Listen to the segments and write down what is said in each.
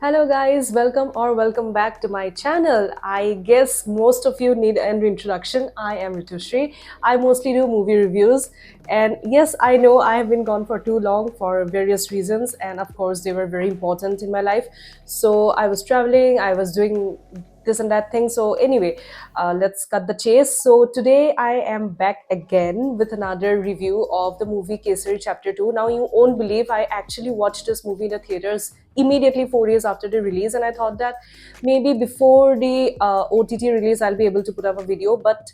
Hello guys, welcome back to my channel. I guess most of you need an introduction. I am Ritushri. I mostly do movie reviews, and yes, I know I have been gone for too long for various reasons, and of course they were very important in my life. So I was traveling, I was doing this and that thing. So anyway, let's cut the chase. So today I am back again with another review of the movie Kesari Chapter 2. Now you won't believe I actually watched this movie in the theaters immediately 4 days after the release, and I thought that maybe before the OTT release I'll be able to put up a video, but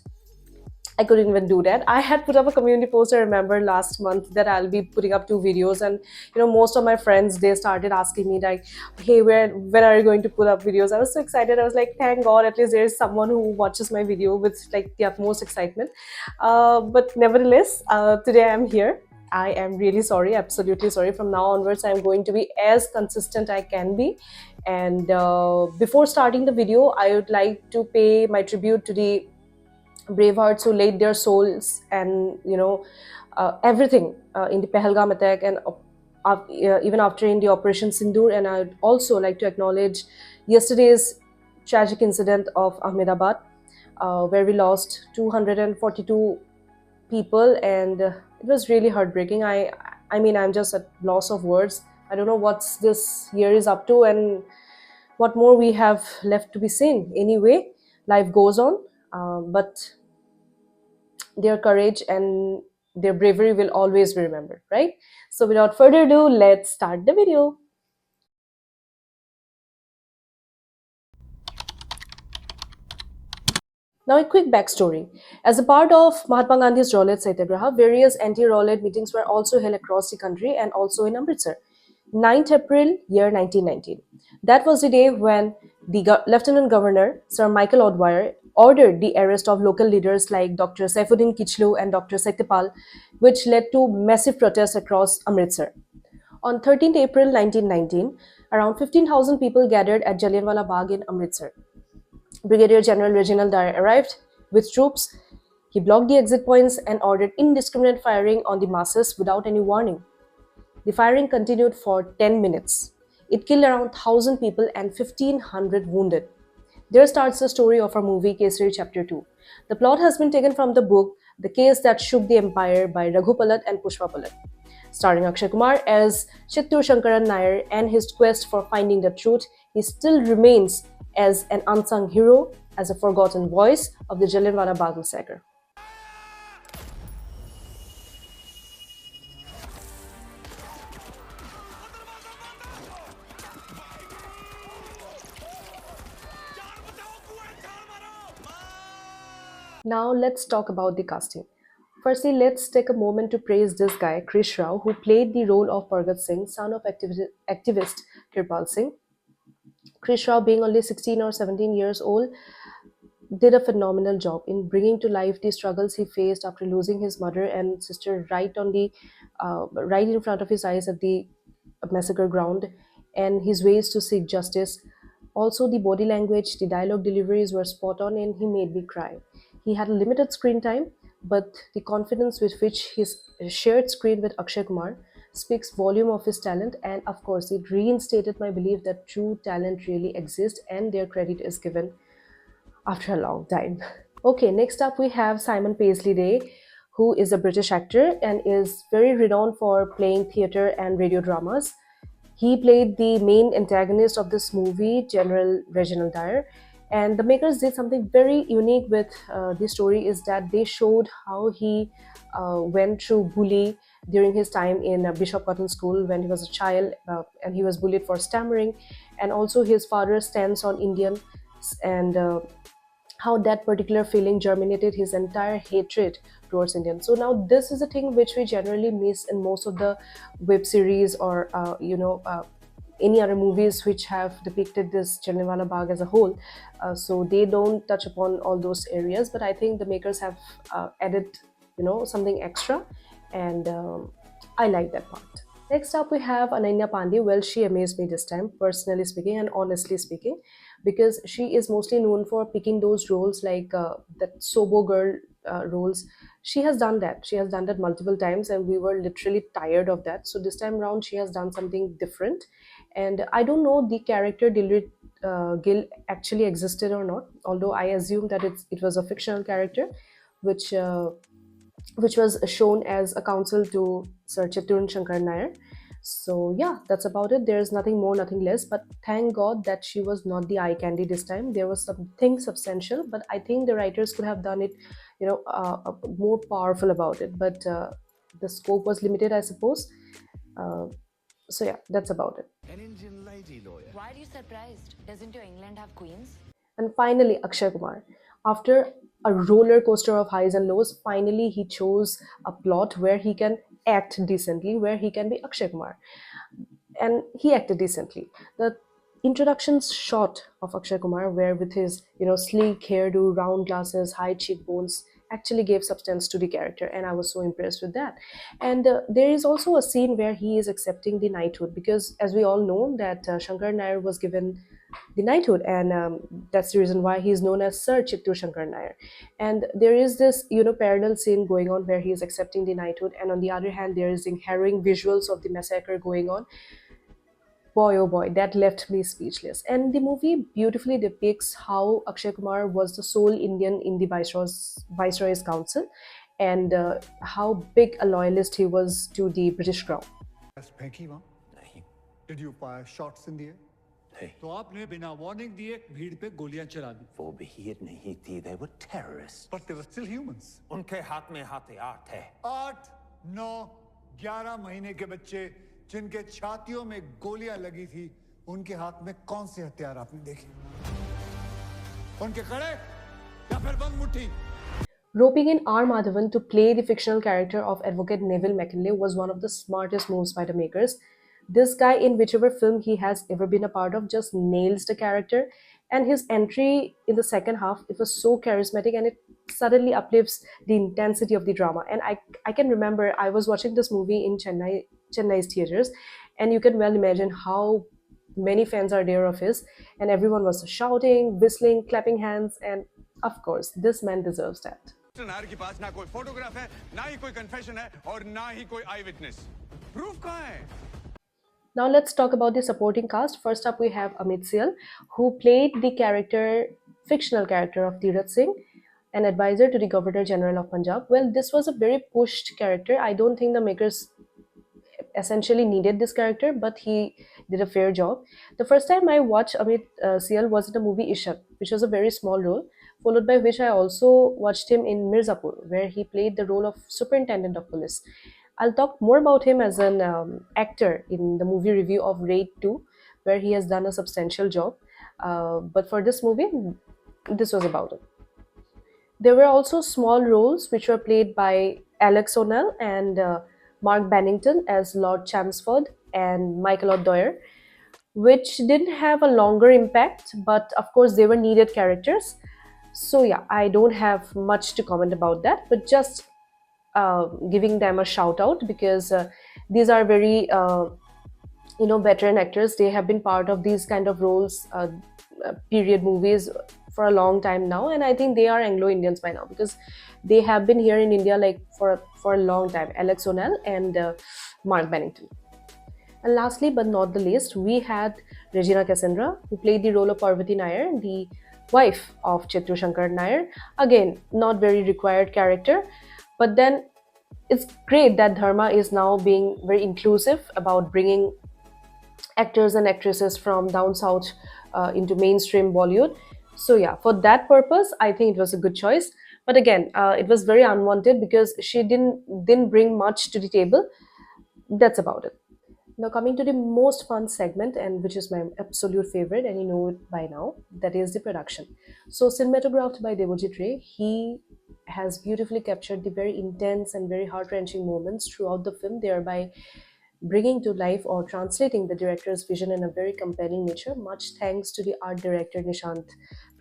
I couldn't even do that. I had put up a community post, I remember last month, that I'll be putting up 2 videos, and most of my friends, they started asking me like, hey, when are you going to put up videos? I was so excited. I was like, thank God, at least there is someone who watches my video with like the utmost excitement. But nevertheless, today I'm here. I am really sorry, absolutely sorry. From now onwards, I'm going to be as consistent I can be. And before starting the video, I would like to pay my tribute to the bravehearts who laid their souls and everything in the Pahalgam attack, and even after in the Operation Sindoor. And I'd also like to acknowledge yesterday's tragic incident of Ahmedabad, where we lost 242 people, and it was really heartbreaking. I mean, I'm just at loss of words. I don't know what's this year is up to and what more we have left to be seen. Anyway, life goes on, but their courage and their bravery will always be remembered, right? So without further ado, let's start the video. Now, a quick backstory. As a part of Mahatma Gandhi's Rowlatt Satyagraha, various anti-Rowlatt meetings were also held across the country and also in Amritsar. 9th April, year 1919. That was the day when the Lieutenant Governor, Sir Michael Odwyer, ordered the arrest of local leaders like Dr. Saifuddin Kichlu and Dr. Satyapal, which led to massive protests across Amritsar. On 13th April 1919, around 15,000 people gathered at Jallianwala Bagh in Amritsar. Brigadier General Reginald Dyer arrived with troops. He blocked the exit points and ordered indiscriminate firing on the masses without any warning. The firing continued for 10 minutes. It killed around 1,000 people and 1,500 wounded. There starts the story of our movie Kesari Chapter 2. The plot has been taken from the book The Case That Shook the Empire by Raghu Palat and Pushpa Palat, starring Akshay Kumar as Chittur Shankaran Nair. And his quest for finding the truth, he still remains as an unsung hero, as a forgotten voice of the Jallianwala Bagh massacre. Now let's talk about the casting. Firstly, let's take a moment to praise this guy, Krish Rao, who played the role of Pargat Singh, son of activist Kirpal Singh. Krish Rao, being only 16 or 17 years old, did a phenomenal job in bringing to life the struggles he faced after losing his mother and sister right in front of his eyes at the massacre ground, and his ways to seek justice. Also, the body language, the dialogue deliveries were spot on, and he made me cry. He had a limited screen time, but the confidence with which he shared screen with Akshay Kumar speaks volume of his talent, and of course it reinstated my belief that true talent really exists and their credit is given after a long time. Okay, next up we have Simon Paisley Day, who is a British actor and is very renowned for playing theatre and radio dramas. He played the main antagonist of this movie, General Reginald Dyer. And the makers did something very unique with the story, is that they showed how he went through bully during his time in Bishop Cotton School when he was a child, and he was bullied for stammering, and also his father's stance on Indian, and how that particular feeling germinated his entire hatred towards Indians. So now this is a thing which we generally miss in most of the web series or any other movies which have depicted this Jallianwala Bagh as a whole. So they don't touch upon all those areas, but I think the makers have added something extra, and I like that part. Next up, we have Ananya Pandey. Well, she amazed me this time, personally speaking and honestly speaking, because she is mostly known for picking those roles like that Sobo girl roles. She has done that. She has done that multiple times, and we were literally tired of that. So this time around, she has done something different, And I don't know the character Gil actually existed or not, although I assume that it was a fictional character, which which was shown as a counsel to Sir Chiturun Shankar Nair. So yeah, that's about it. There's nothing more, nothing less. But thank God that she was not the eye candy this time. There was something substantial, but I think the writers could have done it, more powerful about it. But the scope was limited, I suppose. Uh, so yeah, that's about it. An Indian lady lawyer. Why are you surprised? Doesn't your England have queens? And finally, Akshay Kumar. After a roller coaster of highs and lows, finally he chose a plot where he can act decently, where he can be Akshay Kumar. And he acted decently. The introduction shot of Akshay Kumar, where with his sleek hairdo, round glasses, high cheekbones, actually gave substance to the character, and I was so impressed with that. And there is also a scene where he is accepting the knighthood, because as we all know that Shankar Nair was given the knighthood, and that's the reason why he is known as Sir Chittur Shankar Nair. And there is this parallel scene going on where he is accepting the knighthood, and on the other hand there is the harrowing visuals of the massacre going on. Boy, oh boy, that left me speechless. And the movie beautifully depicts how Akshay Kumar was the sole Indian in the Viceroy's Council, and how big a loyalist he was to the British Crown. फेंकी वहां नहीं Did you fire shots in the air? नहीं तो आपने बिना warning दिए भीड़ पे गोलियां चला दी। वो भीड़ नहीं थी they were terrorists. But they were still humans. उनके हाथ में हथियार थे 8, 9, 11 महीने के बच्चे जिनके छातियों में गोलियां लगी थी, उनके हाथ में कौन से हथियार आपने देखे? उनके कड़े या फिर बंद मुट्ठी? Roping in R. Madhavan to play the fictional character of Advocate Neville McKinley was one of the smartest moves by the makers. This guy, in whichever film he has ever been a part of, just nails the character. And his entry in the second half, it was so charismatic, and it suddenly uplifts the intensity of the drama. And I can remember I was watching this movie in Chennai's theaters, and you can well imagine how many fans are there of his, and everyone was shouting, whistling, clapping hands, and of course, this man deserves that. Nair के पास ना कोई photograph है, ना ही कोई confession है और ना ही कोई आई विटनेस। प्रूफ कहाँ है? Now let's talk about the supporting cast. First up, we have Amit Seal, who played the fictional character of Tirat Singh, an advisor to the Governor General of Punjab. Well, this was a very pushed character. I don't think the makers essentially needed this character, but he did a fair job. The first time I watched Amit Seal was in the movie Ishak, which was a very small role, followed by which I also watched him in Mirzapur, where he played the role of superintendent of police. I'll talk more about him as an actor in the movie review of Raid 2, where he has done a substantial job. But for this movie, this was about it. There were also small roles which were played by Alex O'Neill and Mark Bennington as Lord Chelmsford and Michael O'Dwyer, which didn't have a longer impact, but of course they were needed characters. So yeah, I don't have much to comment about that, but just giving them a shout out, because these are very veteran actors. They have been part of these kind of roles, period movies, for a long time now, and I think they are Anglo-Indians by now, because they have been here in India like for a long time. Alex O'Neill and Mark Bennington. And lastly but not the least, we had Regina Cassandra, who played the role of Parvati Nair, the wife of Chittur Shankar Nair. Again, not very required character, but then it's great that Dharma is now being very inclusive about bringing actors and actresses from down south into mainstream Bollywood. So yeah, for that purpose, I think it was a good choice. But again, it was very unwanted because she didn't bring much to the table. That's about it. Now coming to the most fun segment, and which is my absolute favorite, and you know it by now, that is the production. So cinematographed by Devojit Ray, he has beautifully captured the very intense and very heart-wrenching moments throughout the film, thereby bringing to life or translating the director's vision in a very compelling nature. Much thanks to the art director Nishant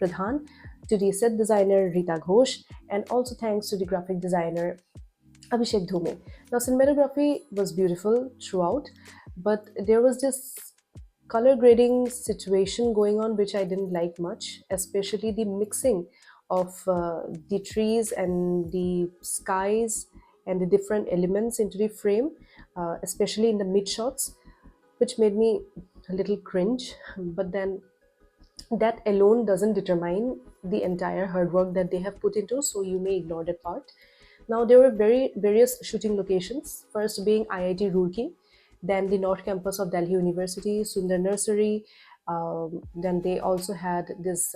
Pradhan, to the set designer Rita Ghosh, and also thanks to the graphic designer Abhishek Dhume. Now, cinematography was beautiful throughout, but there was this color grading situation going on which I didn't like much, especially the mixing of the trees and the skies and the different elements into the frame, especially in the mid shots, which made me a little cringe, but then that alone doesn't determine the entire hard work that they have put into, so you may ignore that part. Now there were various shooting locations, first being IIT Roorkee, then the North Campus of Delhi University, Sundar Nursery, then they also had this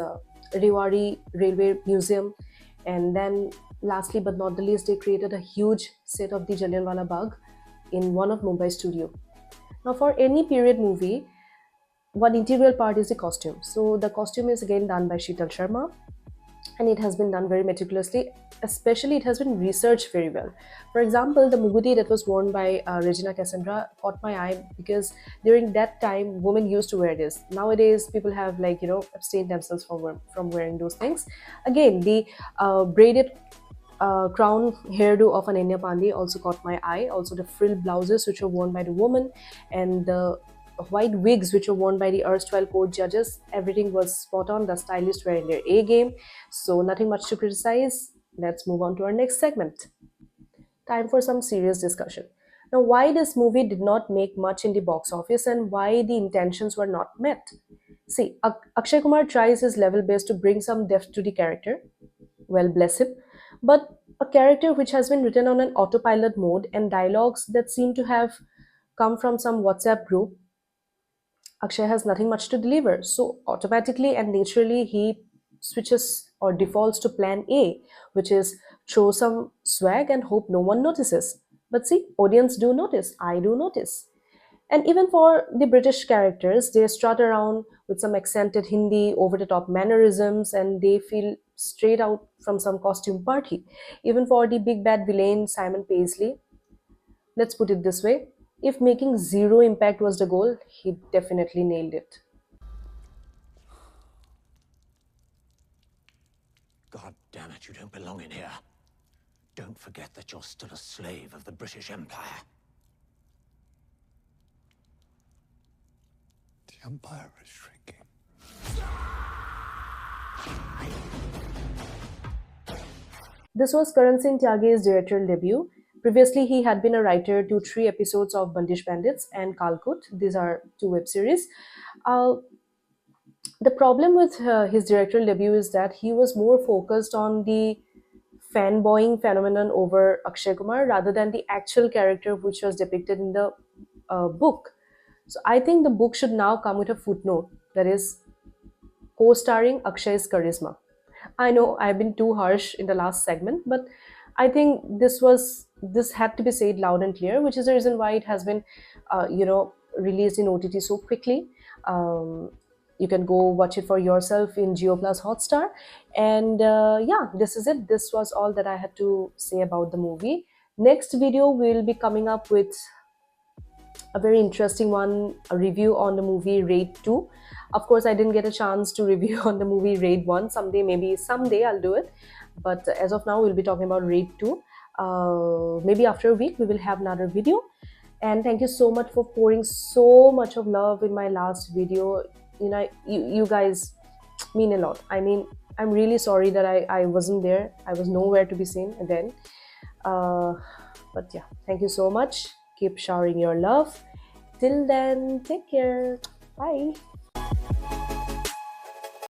Rewari Railway Museum, and then lastly but not the least, they created a huge set of the Jallianwala Bagh in one of Mumbai studio. Now for any period movie, one integral part is the costume. So the costume is again done by Sheetal Sharma, and it has been done very meticulously. Especially, it has been researched very well. For example, the mugudi that was worn by Regina Cassandra caught my eye because during that time, women used to wear this. Nowadays, people have abstained themselves from wearing those things. Again, the braided crown hairdo of Ananya Pandey also caught my eye. Also, the frill blouses which were worn by the woman, and the white wigs which were worn by the erstwhile court judges. Everything was spot on. The stylists were in their A game. So nothing much to criticize. Let's move on to our next segment. Time for some serious discussion. Now, why this movie did not make much in the box office and why the intentions were not met. See, Akshay Kumar tries his level best to bring some depth to the character. Well, bless him. But a character which has been written on an autopilot mode and dialogues that seem to have come from some WhatsApp group, Akshay has nothing much to deliver. So automatically and naturally he switches or defaults to plan A, which is throw some swag and hope no one notices. But see, audience do notice. I do notice. And even for the British characters, they strut around with some accented Hindi, over the top mannerisms, and they feel straight out from some costume party. Even for the big bad villain, Simon Paisley, let's put it this way, if making zero impact was the goal, he definitely nailed it. God damn it, you don't belong in here. Don't forget that you're still a slave of the British Empire. The empire is shrinking. This was Karan Singh Tyagi's directorial debut. Previously, he had been a writer to 3 episodes of Bandish Bandits and Kalkut. These are 2 web series. Uh, the problem with his directorial debut is that he was more focused on the fanboying phenomenon over Akshay Kumar rather than the actual character which was depicted in the book. So I think the book should now come with a footnote that is co-starring Akshay's charisma. I know I've been too harsh in the last segment, but I think this had to be said loud and clear, which is the reason why it has been, released in OTT so quickly. You can go watch it for yourself in Geo Plus Hotstar, and yeah, this is it. This was all that I had to say about the movie. Next video we'll be coming up with a very interesting one, a review on the movie Raid 2. Of course, I didn't get a chance to review on the movie Raid 1. Maybe someday I'll do it. But as of now, we'll be talking about Raid 2. Maybe after a week, we will have another video. And thank you so much for pouring so much of love in my last video. You guys mean a lot. I mean, I'm really sorry that I wasn't there. I was nowhere to be seen then. But yeah, thank you so much. Keep showering your love. Till then, take care. Bye.